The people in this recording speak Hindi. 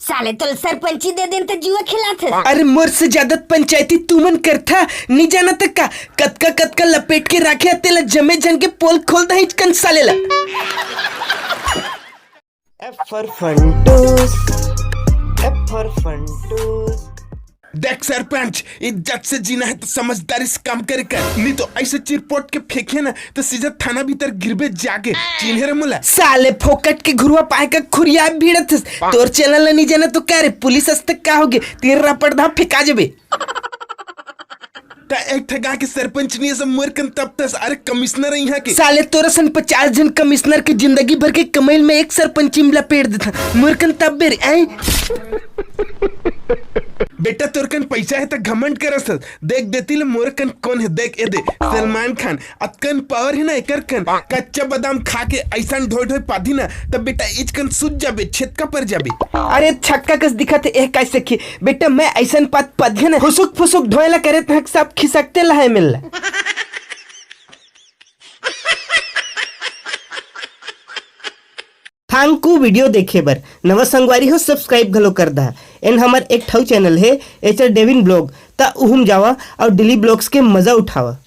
साले तो सरपंची दे दिन तो जुआ खिलाते। अरे मोर से ज्यादा पंचायती तू मन करता नहीं जाना तक का कतका लपेट के राखे तेला जमे जन के पोल खोल दही कन सालेला। F for फंटूस, F for फंटूस। देख सरपंच, इज्जत से जीना है तो समझदारी से काम करे कर, नहीं तो ऐसे चिरपोट के फेंके ना तो सीधा थाना भीतर गिरबे जाके चिन्हे रे मुला। साले फोकट के घुरवा पाए का खुरिया भीड़त तोर चैनल नहीं जाना तो क्या रे पुलिस हस्तक का होगे तेरा पड़धा फेंका जबे। ता एक ठगा के सरपंच नहीं सब मुरकन तब तक अरे कमिश्नर है यहाँ के। साले तोरा सन 50 जन कमिश्नर के जिंदगी भर के कमाई में एक सरपंच लपेट देता मुरकन तब बेर आई। बेटा तोरकन पैसा है तो घमंड करस देख देती ले मोरकन कौन है देख ए दे सलमान खान अतकन पावर है ना एकर कन कच्चा बादाम खा के ऐसा ढोय ढोय पाधी ना तब बेटा इचकन सुझ जाबे छेतका पर जाबे। अरे छक्का कस दिखत ए कैसे की बेटा मैं ऐसा पद पधे ना फुसुक फुसुक ढोयला करे तक सब खिसकते लहे मिलला। थांकू वीडियो देखे बर नवा संगवारी हो सब्सक्राइब घलो कर दा एंड हमार एक ठौ चैनल है एचर डेविन ब्लॉग ता उहुम जावा और डेली ब्लॉग्स के मजा उठावा।